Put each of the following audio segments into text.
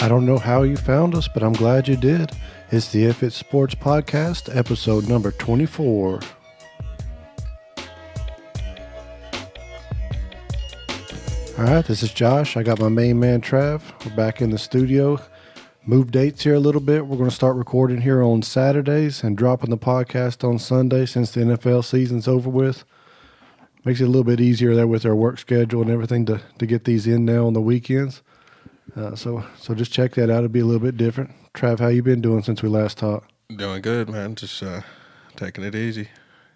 I don't know how you found us, but I'm glad you did. It's the If It's Sports Podcast, episode number 24. All right, this is Josh. I got my main man, Trav. We're back in the studio. Moved dates here a little bit. We're going to start recording here on Saturdays and dropping the podcast on Sunday since the NFL season's over with. Makes it a little bit easier there with our work schedule and everything to get these in now on the weekends. So just check that out. It'll be a little bit different. Trav, how you been doing since we last talked? Doing good, man. Just taking it easy.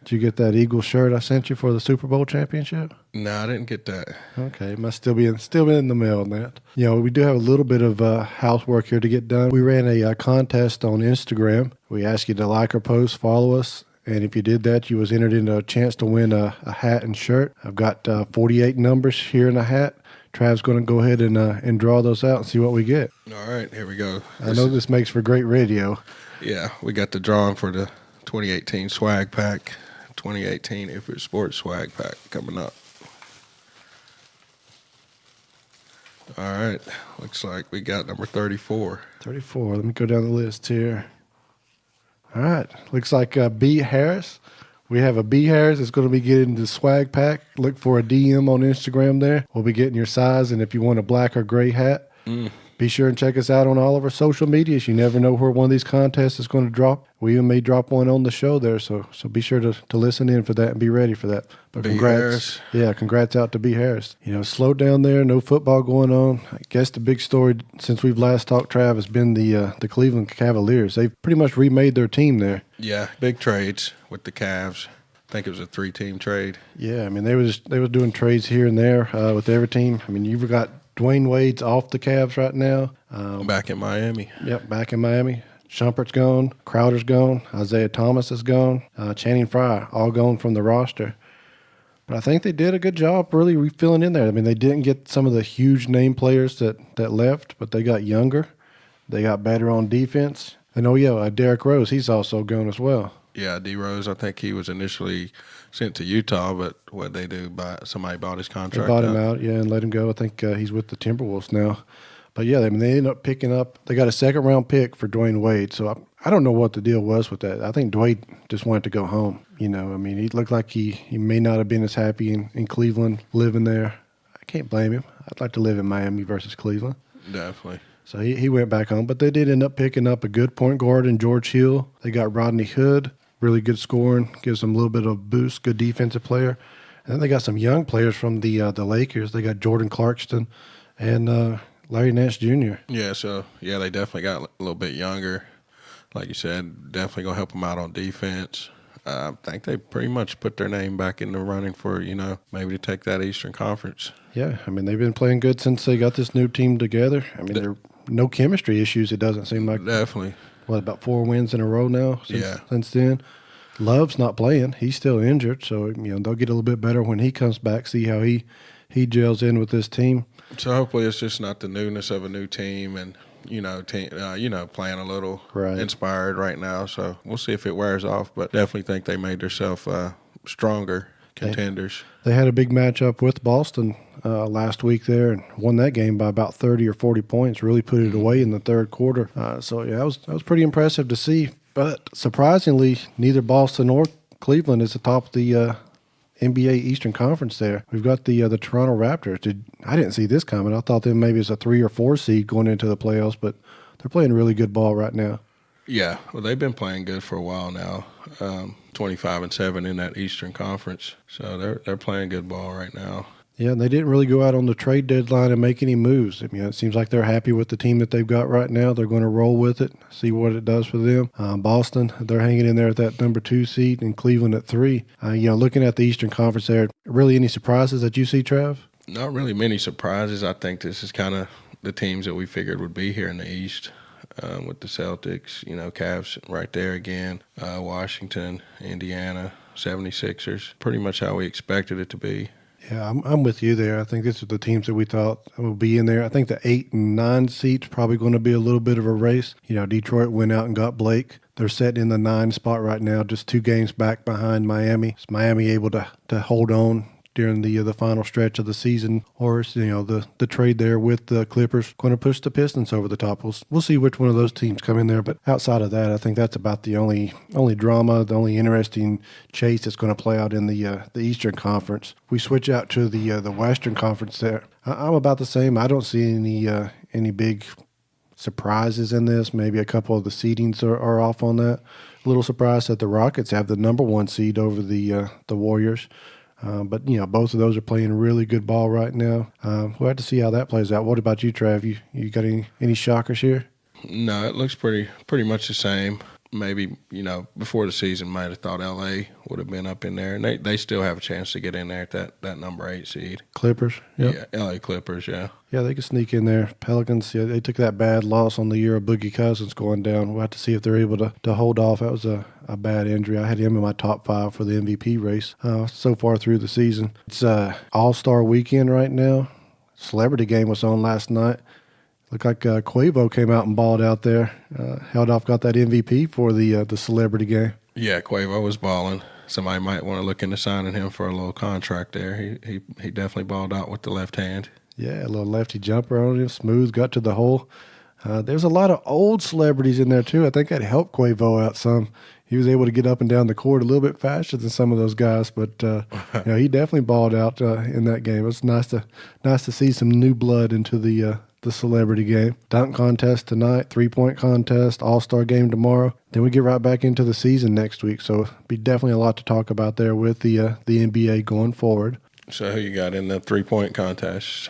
Did you get that Eagle shirt I sent you for the Super Bowl championship? No, I didn't get that. Okay, must still be in the mail on that. You know, we do have a little bit of housework here to get done. We ran a contest on Instagram. We asked you to like our post, follow us, and if you did that, you was entered into a chance to win a hat and shirt. I've got 48 numbers here in a hat. Trav's going to go ahead and draw those out and see what we get. All right, here we go. I know this makes for great radio. Yeah, we got the drawing for the 2018 swag pack, 2018 If It's Sports swag pack coming up. All right, looks like we got number 34. 34, let me go down the list here. All right, looks like B. Harris. We have a B. Harris that's going to be getting the swag pack. Look for a DM on Instagram there. We'll be getting your size, and if you want a black or gray hat, be sure and check us out on all of our social medias. You never know where one of these contests is going to drop. We even may drop one on the show there, so be sure to listen in for that and be ready for that. But B. congrats. Harris. Yeah, congrats out to B. Harris. You know, slow down there, no football going on. I guess the big story since we've last talked, Trav, has been the Cleveland Cavilers. They've pretty much remade their team there. Yeah, big trades with the Cavs. I think it was a 3-team trade. Yeah, I mean, they was doing trades here and there with every team. I mean, you've got Dwayne Wade's off the Cavs right now. Back in Miami. Yep, back in Miami. Shumpert's gone. Crowder's gone. Isaiah Thomas is gone. Channing Frye, all gone from the roster. But I think they did a good job really refilling in there. I mean, they didn't get some of the huge name players that left, but they got younger. They got better on defense. And, Derrick Rose, he's also gone as well. Yeah, D. Rose, I think he was initially sent to Utah, but what they do, somebody bought his contract. They bought him out, and let him go. I think he's with the Timberwolves now. But, yeah, I mean, they ended up picking up – they got a second-round pick for Dwayne Wade. So I don't know what the deal was with that. I think Dwayne just wanted to go home. You know, I mean, he looked like he may not have been as happy in Cleveland living there. I can't blame him. I'd like to live in Miami versus Cleveland. Definitely. So he went back home. But they did end up picking up a good point guard in George Hill. They got Rodney Hood, really good scoring, gives them a little bit of a boost, good defensive player. And then they got some young players from the Lakers. They got Jordan Clarkson and Larry Nance Jr. Yeah, they definitely got a little bit younger. Like you said, definitely going to help them out on defense. I think they pretty much put their name back in the running for, maybe to take that Eastern Conference. Yeah, I mean, they've been playing good since they got this new team together. I mean, there are no chemistry issues, it doesn't seem like. Definitely. About 4 wins in a row now since then. Love's not playing. He's still injured, so they'll get a little bit better when he comes back, see how he gels in with this team. So hopefully it's just not the newness of a new team and, playing a little inspired right now. So we'll see if it wears off, but definitely think they made themselves stronger contenders. They had a big matchup with Boston last week there and won that game by about 30 or 40 points, really put it away in the third quarter. That was pretty impressive to see. But surprisingly, neither Boston or Cleveland is atop of the NBA Eastern Conference there. We've got the Toronto Raptors. I didn't see this coming. I thought them maybe as a 3 or 4 seed going into the playoffs, but they're playing really good ball right now. Yeah, well, they've been playing good for a while now. 25-7 in that Eastern Conference, so they're playing good ball right now. Yeah, and they didn't really go out on the trade deadline and make any moves. I mean, it seems like they're happy with the team that they've got right now. They're going to roll with it, see what it does for them. Boston, they're hanging in there at that number 2 seed, and Cleveland at 3. Looking at the Eastern Conference there, really any surprises that you see, Trav? Not really many surprises. I think this is kind of the teams that we figured would be here in the East. With the Celtics, Cavs right there again, Washington, Indiana, 76ers, pretty much how we expected it to be. Yeah, I'm with you there. I think these are the teams that we thought would be in there. I think the 8 and 9 seats probably going to be a little bit of a race. Detroit went out and got Blake. They're sitting in the 9 spot right now, just 2 games back behind Miami. Is Miami able to hold on? during the final stretch of the season, or is, the trade there with the Clippers going to push the Pistons over the top? We'll see which one of those teams come in there. But outside of that, I think that's about the only drama, the only interesting chase that's going to play out in the Eastern Conference. We switch out to the Western Conference there. I'm about the same. I don't see any big surprises in this. Maybe a couple of the seedings are off on that. A little surprised that the Rockets have the number 1 seed over the Warriors. But both of those are playing really good ball right now. We'll have to see how that plays out. What about you, Trav? You got any shockers here? No, it looks pretty much the same. Maybe, before the season, might have thought L.A. would have been up in there. And they still have a chance to get in there at that number 8 seed. Clippers? Yep. Yeah, L.A. Clippers, yeah. Yeah, they could sneak in there. Pelicans, yeah, they took that bad loss on the year of Boogie Cousins going down. We'll have to see if they're able to hold off. That was a bad injury. I had him in my top 5 for the MVP race so far through the season. It's All-Star weekend right now. Celebrity game was on last night. Looked like Quavo came out and balled out there. Held off, got that MVP for the celebrity game. Yeah, Quavo was balling. Somebody might want to look into signing him for a little contract there. He definitely balled out with the left hand. Yeah, a little lefty jumper on him, smooth, got to the hole. There's a lot of old celebrities in there, too. I think that helped Quavo out some. He was able to get up and down the court a little bit faster than some of those guys, but he definitely balled out in that game. It's nice to see some new blood into the celebrity game. Dunk contest tonight, 3-point contest, All-Star game tomorrow. Then we get right back into the season next week, so it'll be definitely a lot to talk about there with the NBA going forward. So who you got in the 3-point contest?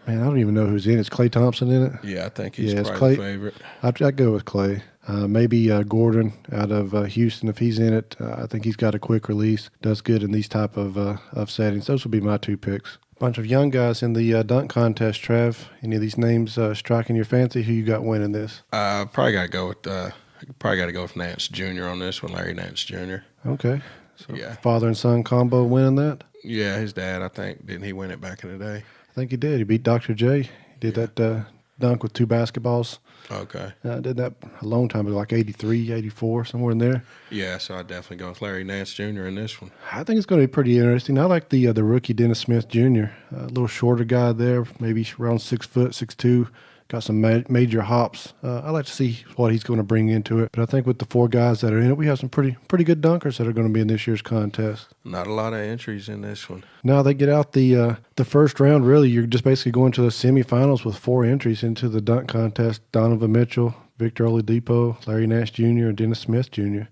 Man, I don't even know who's in it. Is Klay Thompson in it? Yeah, I think he's probably the favorite. I'd go with Klay. Maybe Gordon out of Houston if he's in it. I think he's got a quick release, does good in these type of settings. Those would be my 2 picks. Bunch of young guys in the dunk contest, Trav. Any of these names striking your fancy? Who you got winning this? Probably got to go with Nance Jr. on this one, Larry Nance Jr. Okay. So yeah. Father and son combo winning that? Yeah, his dad, I think. Didn't he win it back in the day? I think he did. He beat Dr. J. He did that dunk with 2 basketballs. Okay. I did that a long time ago, like 83, 84, somewhere in there. Yeah, so I'd definitely go with Larry Nance Jr. in this one. I think it's going to be pretty interesting. I like the rookie Dennis Smith Jr., a little shorter guy there, maybe around 6 foot, 6'2", got some major hops. I like to see what he's going to bring into it. But I think with the 4 guys that are in it, we have some pretty good dunkers that are going to be in this year's contest. Not a lot of entries in this one. Now they get out the first round, really, you're just basically going to the semifinals with 4 entries into the dunk contest. Donovan Mitchell, Victor Oladipo, Larry Nance Jr., and Dennis Smith Jr.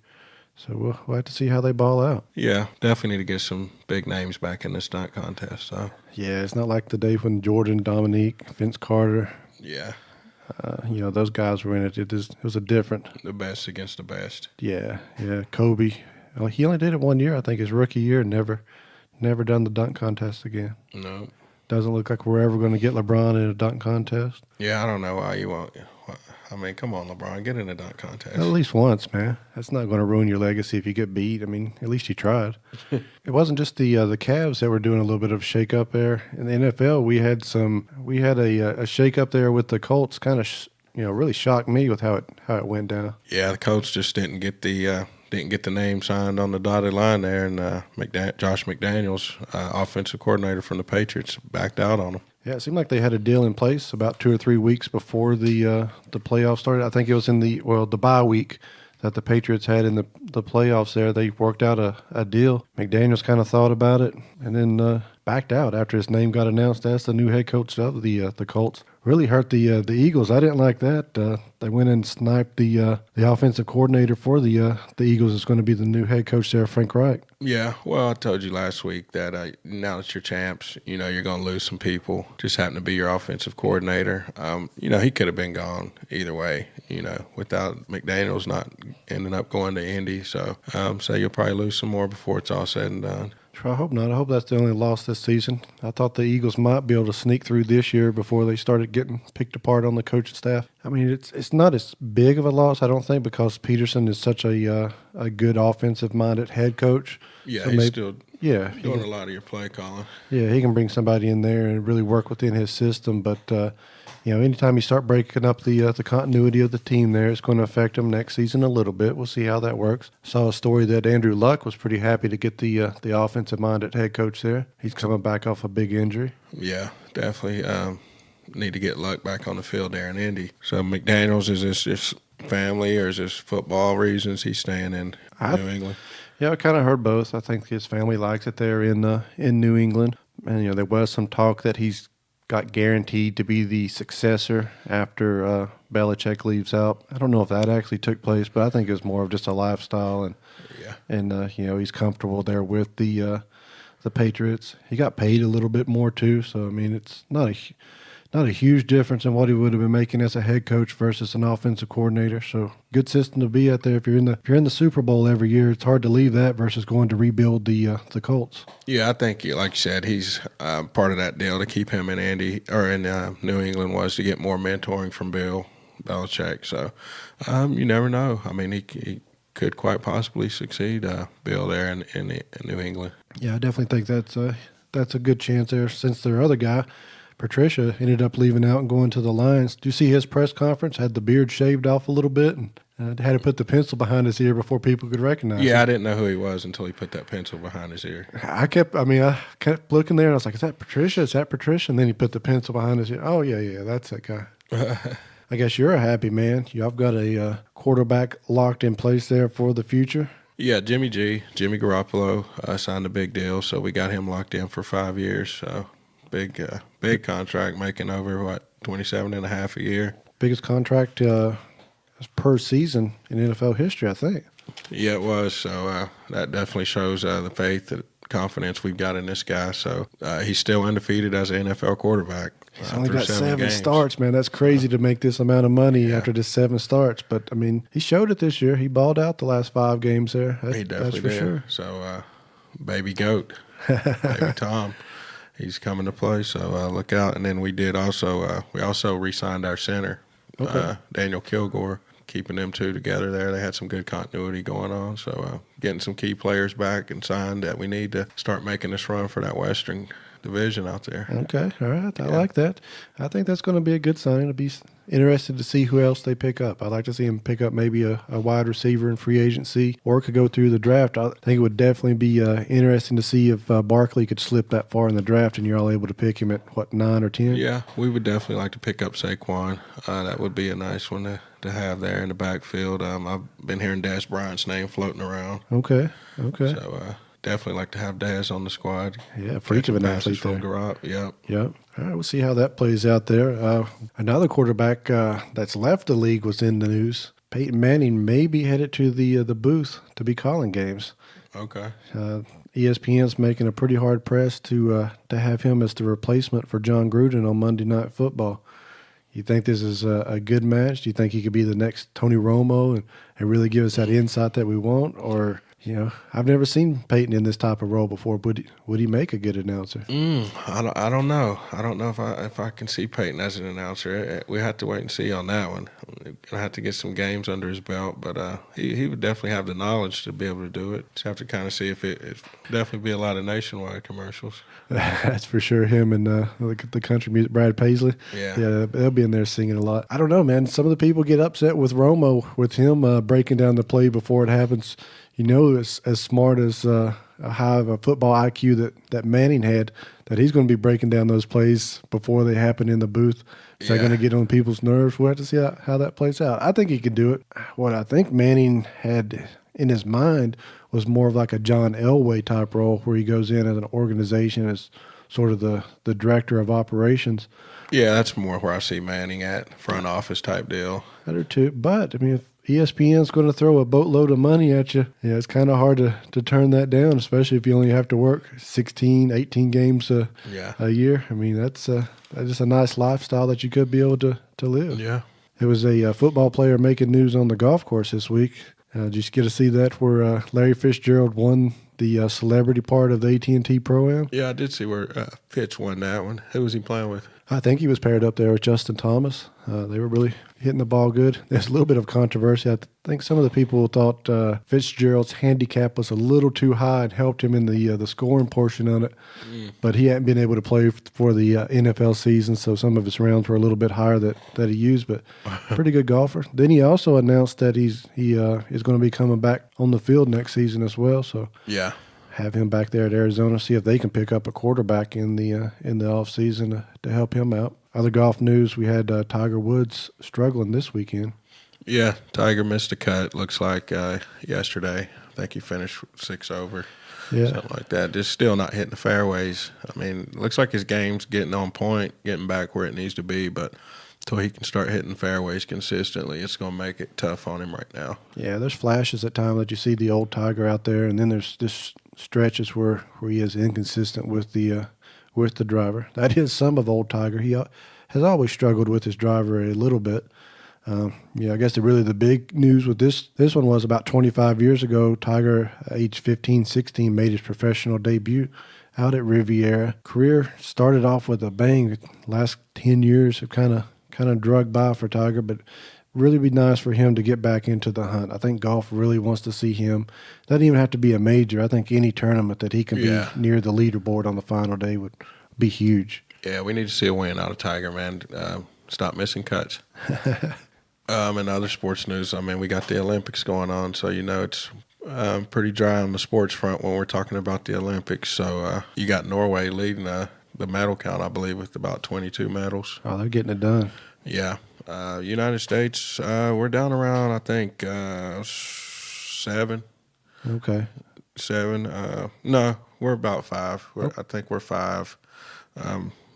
So we'll have to see how they ball out. Yeah, definitely need to get some big names back in this dunk contest. So. Yeah, it's not like the day when Jordan, Dominique, Vince Carter. Yeah. Those guys were in it. It was a different. The best against the best. Yeah. Kobe. Well, he only did it 1 year, I think, his rookie year. Never done the dunk contest again. No. Doesn't look like we're ever going to get LeBron in a dunk contest. Yeah, I don't know why you won't. I mean, come on, LeBron, get in a dunk contest. At least once, man. That's not going to ruin your legacy if you get beat. I mean, at least you tried. It wasn't just the Cavs that were doing a little bit of shake-up there. In the NFL, we had a shake-up there with the Colts. Kind of, really shocked me with how it went down. Yeah, the Colts just didn't get the name signed on the dotted line there, and Josh McDaniels, offensive coordinator from the Patriots, backed out on him. Yeah, it seemed like they had a deal in place about 2 or 3 weeks before the playoffs started. I think it was in the bye week that the Patriots had in the playoffs there. They worked out a deal. McDaniels kind of thought about it and then backed out after his name got announced as the new head coach of the Colts. Really hurt the Eagles. I didn't like that. They went and sniped the offensive coordinator for the Eagles. Is going to be the new head coach there, Frank Reich. Yeah, well, I told you last week that now that you're champs, you're going to lose some people. Just happen to be your offensive coordinator. He could have been gone either way, without McDaniels not ending up going to Indy. So you'll probably lose some more before it's all said and done. I hope not. I hope that's the only loss this season. I thought the Eagles might be able to sneak through this year before they started getting picked apart on the coaching staff. I mean, it's not as big of a loss, I don't think, because Peterson is such a good offensive-minded head coach. Yeah, so he's still doing a lot of your play calling. Yeah, he can bring somebody in there and really work within his system. But anytime you start breaking up the continuity of the team there, it's going to affect them next season a little bit. We'll see how that works. Saw a story that Andrew Luck was pretty happy to get the offensive-minded head coach there. He's coming back off a big injury. Yeah, definitely. Need to get Luck back on the field there in Indy. So McDaniels, is this just family or is this football reasons he's staying in New England? Yeah, I kind of heard both. I think his family likes it there in New England. And, there was some talk that he's got guaranteed to be the successor after Belichick leaves out. I don't know if that actually took place, but I think it was more of just a lifestyle. And he's comfortable there with the Patriots. He got paid a little bit more too. So, I mean, it's not a huge difference in what he would have been making as a head coach versus an offensive coordinator. So good system to be out there. If you're in the Super Bowl every year, it's hard to leave that versus going to rebuild the Colts. Yeah, I think, like you said, he's part of that deal to keep him in New England was to get more mentoring from Bill Belichick. So you never know. I mean, he could quite possibly succeed, Bill there in New England. Yeah, I definitely think that's a good chance there since their other guy, Patricia, ended up leaving out and going to the Lions. Do you see his press conference? Had the beard shaved off a little bit and had to put the pencil behind his ear before people could recognize him. Yeah, I didn't know who he was until he put that pencil behind his ear. I kept looking there and I was like, is that Patricia? Is that Patricia? And then he put the pencil behind his ear. Oh, yeah, that's that guy. I guess you're a happy man. Y'all got a quarterback locked in place there for the future. Yeah, Jimmy Garoppolo signed a big deal, so we got him locked in for 5 years. So big contract, making over, $27.5 a year. Biggest contract per season in NFL history, I think. Yeah, it was. So that definitely shows the faith and confidence we've got in this guy. So he's still undefeated as an NFL quarterback. He's only got 7 starts, man. That's crazy to make this amount of money after just 7 starts. But, I mean, he showed it this year. He balled out the last 5 games there. He definitely did. Sure. So, baby GOAT, baby Tom, he's coming to play. So, look out. And then we also re-signed our center, Daniel Kilgore, keeping them two together there. They had some good continuity going on. So, getting some key players back and signed that we need to start making this run for that Western division out there. Okay, all right. I like that. I think that's going to be a good sign. I'll be interested to see who else they pick up. I'd like to see them pick up maybe a wide receiver in free agency, or it could go through the draft. I think it would definitely be interesting to see if Barkley could slip that far in the draft and you're all able to pick him at 9 or 10. Yeah, we would definitely like to pick up Saquon. That would be a nice one to have there in the backfield. I've been hearing Dez Bryant's name floating around. Okay. So, definitely like to have Daz on the squad. Yeah, freak of an athlete there. Yep. All right, we'll see how that plays out there. Another quarterback that's left the league was in the news. Payton Manning may be headed to the booth to be calling games. Okay. ESPN's making a pretty hard press to have him as the replacement for John Gruden on Monday Night Football. You think this is a good match? Do you think he could be the next Tony Romo and really give us that insight that we want? Or, I've never seen Peyton in this type of role before. Would he make a good announcer? I don't know. I don't know if I can see Peyton as an announcer. We have to wait and see on that one. I have to get some games under his belt, but he would definitely have the knowledge to be able to do it. Just have to kind of see if it definitely be a lot of nationwide commercials. That's for sure. Him and the country music, Brad Paisley. Yeah, they'll be in there singing a lot. I don't know, man. Some of the people get upset with Romo, with him breaking down the play before it happens. As smart as high of a football IQ that Manning had, that he's going to be breaking down those plays before they happen in the booth. Is that going to get on people's nerves? We'll have to see how that plays out. I think he could do it. What I think Manning had in his mind was more of like a John Elway type role, where he goes in as an organization as sort of the director of operations. Yeah, that's more where I see Manning at, front office type deal. I do too. But, I mean, if ESPN's going to throw a boatload of money at you, it's kind of hard to turn that down, especially if you only have to work 16, 18 games a year. I mean, that's just a nice lifestyle that you could be able to live. Yeah. There was a football player making news on the golf course this week. Did you get to see that where Larry Fitzgerald won the celebrity part of the AT&T Pro-Am? Yeah, I did see where Fitz won that one. Who was he playing with? I think he was paired up there with Justin Thomas. They were really hitting the ball good. There's a little bit of controversy. I think some of the people thought Fitzgerald's handicap was a little too high and helped him in the scoring portion of it. But he hadn't been able to play for the NFL season, so some of his rounds were a little bit higher that he used. But pretty good golfer. Then he also announced that he is going to be coming back on the field next season as well. So yeah. Have him back there at Arizona, see if they can pick up a quarterback in the offseason to help him out. Other golf news, we had Tiger Woods struggling this weekend. Yeah, Tiger missed a cut, looks like, yesterday. I think he finished 6 over, something like that. Just still not hitting the fairways. I mean, looks like his game's getting on point, getting back where it needs to be, but until he can start hitting fairways consistently, it's going to make it tough on him right now. Yeah, there's flashes at times that you see the old Tiger out there, and then there's this stretches where he is inconsistent with the driver. That is some of old Tiger. He has always struggled with his driver a little bit. I guess the big news with this one was about 25 years ago, Tiger, age 15, 16, made his professional debut out at Riviera. Career started off with a bang. Last 10 years have kind of drug by for Tiger, but really be nice for him to get back into the hunt. I think golf really wants to see him. Doesn't even have to be a major. I think any tournament that he can be near the leaderboard on the final day would be huge. Yeah, we need to see a win out of Tiger, man. Stop missing cuts. In other sports news, I mean, we got the Olympics going on, so it's pretty dry on the sports front when we're talking about the Olympics. So you got Norway leading the medal count, I believe, with about 22 medals. Oh, they're getting it done. Yeah. United States, we're down around, I think, 7. Okay. 7. No, we're about 5. I think we're 5.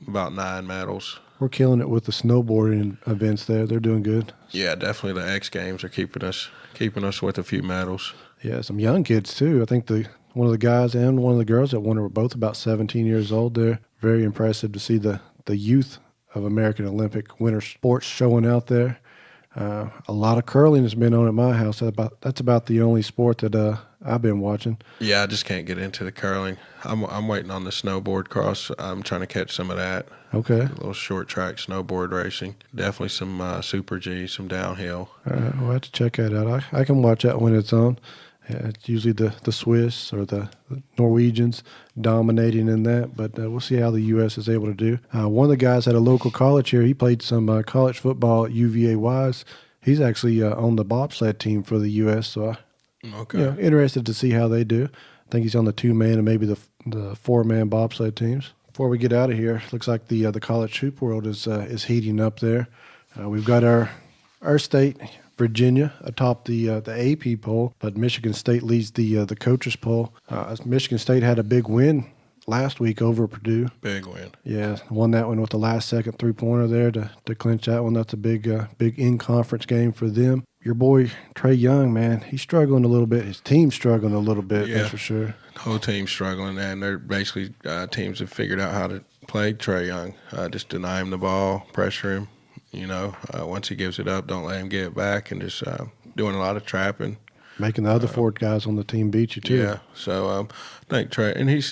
About 9 medals. We're killing it with the snowboarding events there. They're doing good. Yeah, definitely the X Games are keeping us with a few medals. Yeah, some young kids, too. I think one of the guys and one of the girls that won were both about 17 years old. They're very impressive to see the youth of American Olympic winter sports showing out there. A lot of curling has been on at my house. That's about the only sport that I've been watching. Yeah, I just can't get into the curling. I'm waiting on the snowboard cross. I'm trying to catch some of that. Okay. A little short track snowboard racing. Definitely some Super G, some downhill. All right, we'll have to check that out. I can watch that when it's on. Yeah, it's usually the Swiss or the Norwegians dominating in that, but we'll see how the U.S. is able to do. One of the guys at a local college here, he played some college football at UVA Wise. He's actually on the bobsled team for the U.S., so interested to see how they do. I think he's on the 2-man and maybe the 4-man bobsled teams. Before we get out of here, looks like the college hoop world is heating up there. We've got our state, Virginia, atop the AP poll, but Michigan State leads the coaches poll. Michigan State had a big win last week over Purdue. Big win. Yeah, won that one with the last-second three-pointer there to clinch that one. That's a big in-conference game for them. Your boy Trae Young, man, he's struggling a little bit. His team's struggling a little bit, that's for sure. The whole team's struggling, and they're basically teams have figured out how to play Trae Young. Just deny him the ball, pressure him. Once he gives it up, don't let him get it back, and just doing a lot of trapping. Making the other 4 guys on the team beat you, too. Yeah, so I think Trae, and he's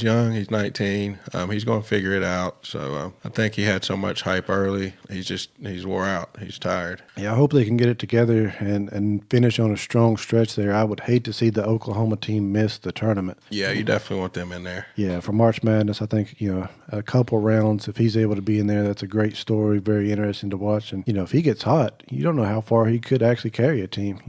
young, he's 19, he's going to figure it out. So I think he had so much hype early, he's wore out, he's tired. Yeah, I hope they can get it together and finish on a strong stretch there. I would hate to see the Oklahoma team miss the tournament. Yeah, you definitely want them in there. Yeah, for March Madness, I think, a couple rounds, if he's able to be in there, that's a great story, very interesting to watch. And, if he gets hot, you don't know how far he could actually carry a team,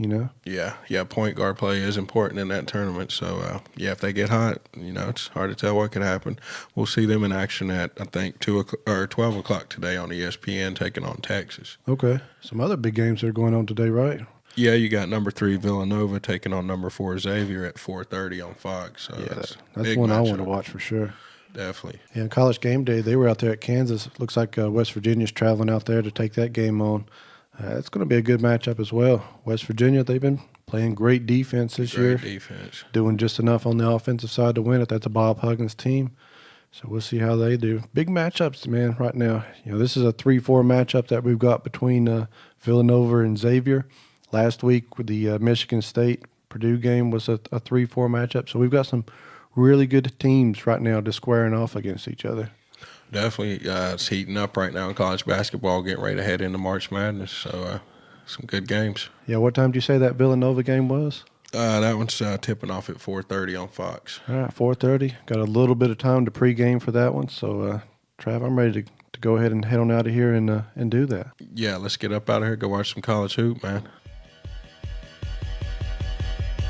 Yeah, point guard play is important in that tournament. So, if they get hot, it's hard to tell what could happen. We'll see them in action at, I think, 12 o'clock today on ESPN taking on Texas. Okay. Some other big games that are going on today, right? Yeah, you got number 3 Villanova taking on number 4 Xavier at 4:30 on Fox. So that's one I want to watch for sure. Definitely. Yeah, College Game Day, they were out there at Kansas. Looks like West Virginia's traveling out there to take that game on. It's going to be a good matchup as well. West Virginia, they've been playing great defense this year. Great defense. Doing just enough on the offensive side to win it. That's a Bob Huggins team. So we'll see how they do. Big matchups, man, right now. This is a 3-4 matchup that we've got between Villanova and Xavier. Last week with the Michigan State-Purdue game was a 3-4 matchup. So we've got some really good teams right now just squaring off against each other. definitely. It's heating up right now in college basketball, getting ready to head into March Madness. So some good games. Yeah, what time did you say that Villanova game was? That one's tipping off at 4:30 on Fox. All right, 4:30. Got a little bit of time to pregame for that one. So, Trav, I'm ready to go ahead and head on out of here and do that. Yeah, let's get up out of here. Go watch some college hoop, man.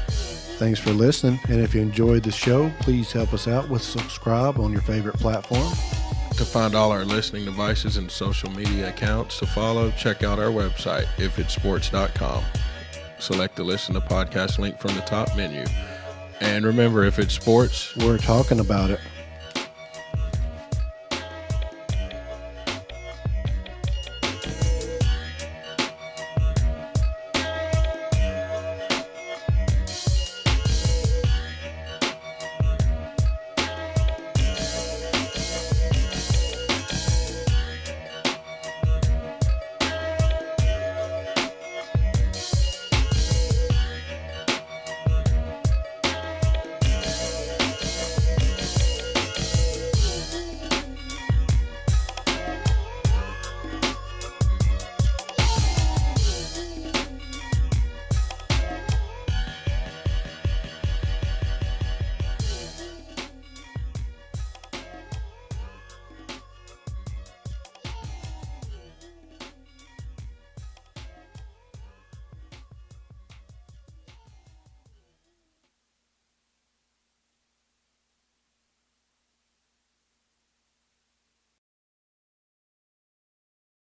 Thanks for listening. And if you enjoyed the show, please help us out with subscribe on your favorite platform. To find all our listening devices and social media accounts to follow, check out our website, ifitsports.com. Select the Listen to Podcast link from the top menu. And remember, if it's sports, we're talking about it.